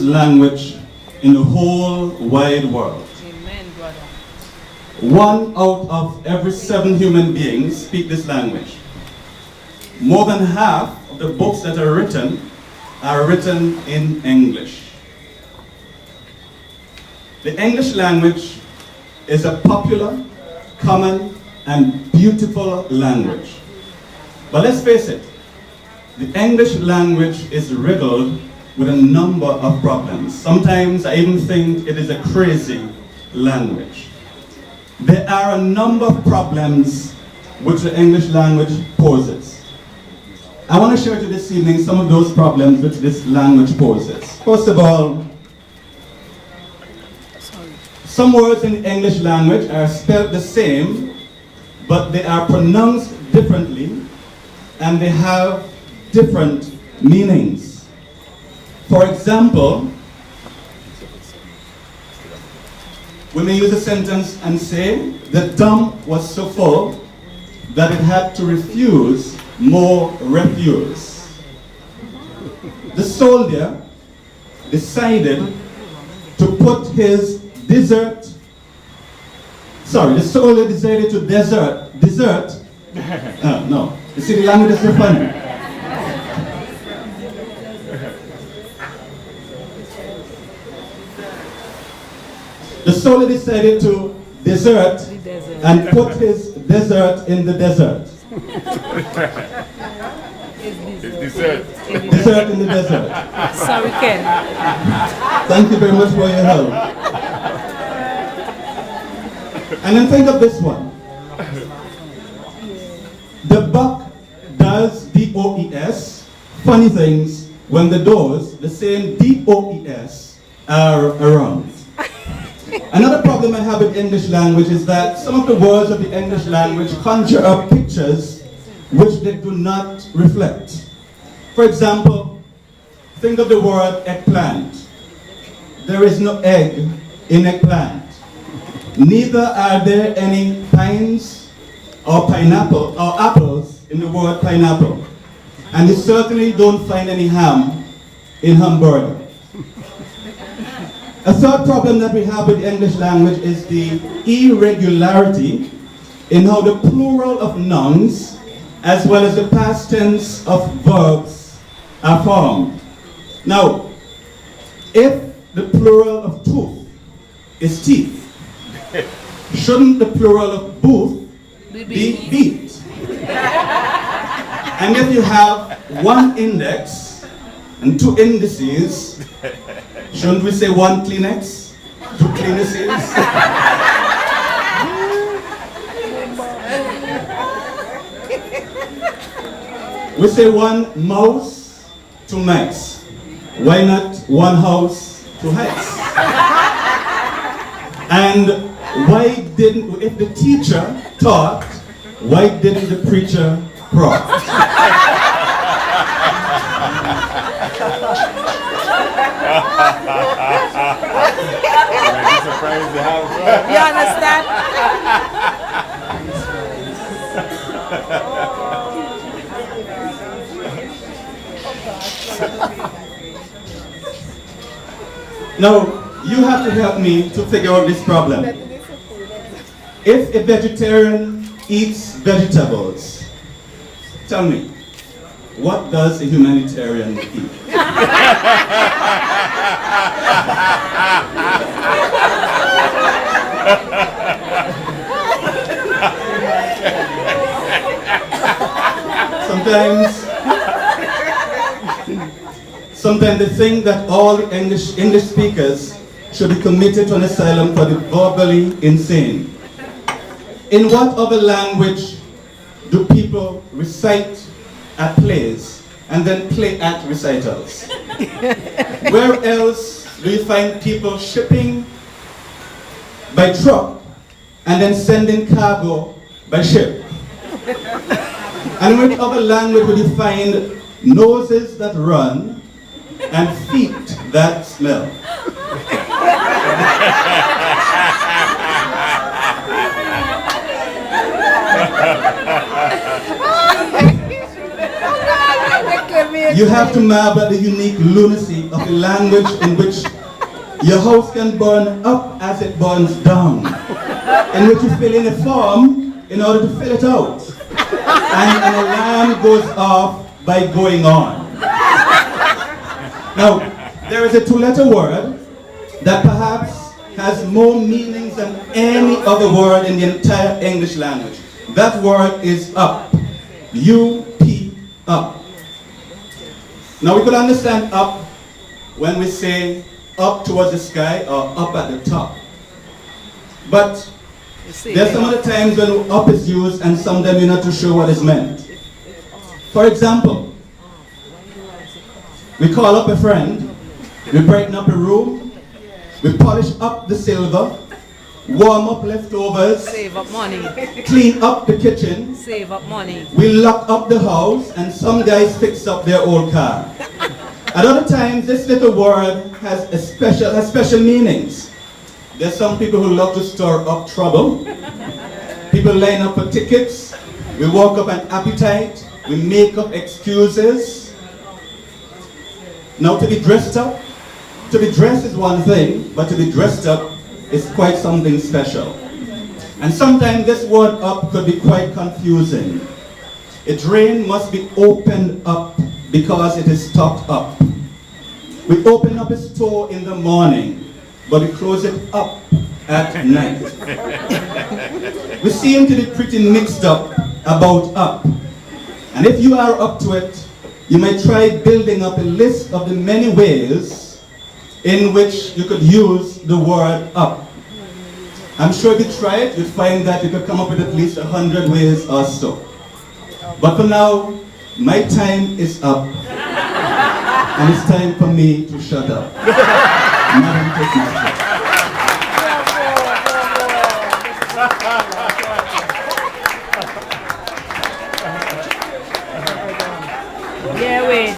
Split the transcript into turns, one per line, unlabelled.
language in the whole wide world.
Amen, brother.
1 out of every 7 human beings speak this language. More than half of the books that are written in English. The English language is a popular, common, and beautiful language. But let's face it, the English language is riddled with a number of problems. Sometimes I even think it is a crazy language. There are a number of problems which the English language poses. I want to share with you this evening some of those problems which this language poses. First of all, some words in the English language are spelled the same, but they are pronounced differently, and they have different meanings. For example, we may use a sentence and say, the dump was so full that it had to refuse more refuse. The soldier decided to put his desert. The soldier decided to desert. No, you see, the language is so funny. The soldier decided to desert and put his desert in the desert. Desert in the desert.
Sorry, Ken.
Thank you very much for your help. And then think of this one. The buck does D-O-E-S funny things when the doors, the same D-O-E-S, are around. Another problem I have with English language is that some of the words of the English language conjure up pictures which they do not reflect. For example, think of the word eggplant. There is no egg in eggplant. Neither are there any pines or pineapple or apples in the word pineapple. And you certainly don't find any ham in hamburger. A third problem that we have with the English language is the irregularity in how the plural of nouns as well as the past tense of verbs are formed. Now, if the plural of tooth is teeth, shouldn't the plural of booth be beat? And if you have one index and 2 indices, shouldn't we say 1 Kleenex, 2 Kleenexes? We say 1 mouse, 2 mice. Why not 1 house, 2 heights? And why didn't, if the teacher taught, why didn't the preacher prompt?
You understand?
Now, you have to help me to figure out this problem. If a vegetarian eats vegetables, tell me, what does a humanitarian eat? Sometimes they think that all English speakers should be committed to an asylum for the verbally insane. In what other language do people recite at plays and then play at recitals? Where else do you find people shipping by truck and then sending cargo by ship? And in which other language would you find noses that run and feet that smell? You have to marvel at the unique lunacy of the language in which your house can burn up as it burns down, in which you fill in a form in order to fill it out, and an alarm goes off by going on. Now, there is a two-letter word that perhaps has more meanings than any other word in the entire English language. That word is up. U-P, up. Now we could understand up when we say up towards the sky or up at the top. But there are some other times when up is used and sometimes you're not too sure what is meant. For example, we call up a friend, we brighten up a room, we polish up the silver, warm up leftovers,
Save up money.
clean up the kitchen,
Save up money.
we lock up the house, and some guys fix up their old car. At other times, this little word has special meanings. There's some people who love to stir up trouble. People line up for tickets. We walk up an appetite. We make up excuses. Now, to be dressed up, to be dressed is one thing, but to be dressed up is quite something special. And sometimes this word up could be quite confusing. A drain must be opened up because it is stocked up. We open up a store in the morning, but we close it up at night. We seem to be pretty mixed up about up. And if you are up to it, you might try building up a list of the many ways in which you could use the word up. I'm sure if you try it, you'd find that you could come up with at least 100 ways or so. But for now, my time is up. And it's time for me to shut up. Madam Toastmaster.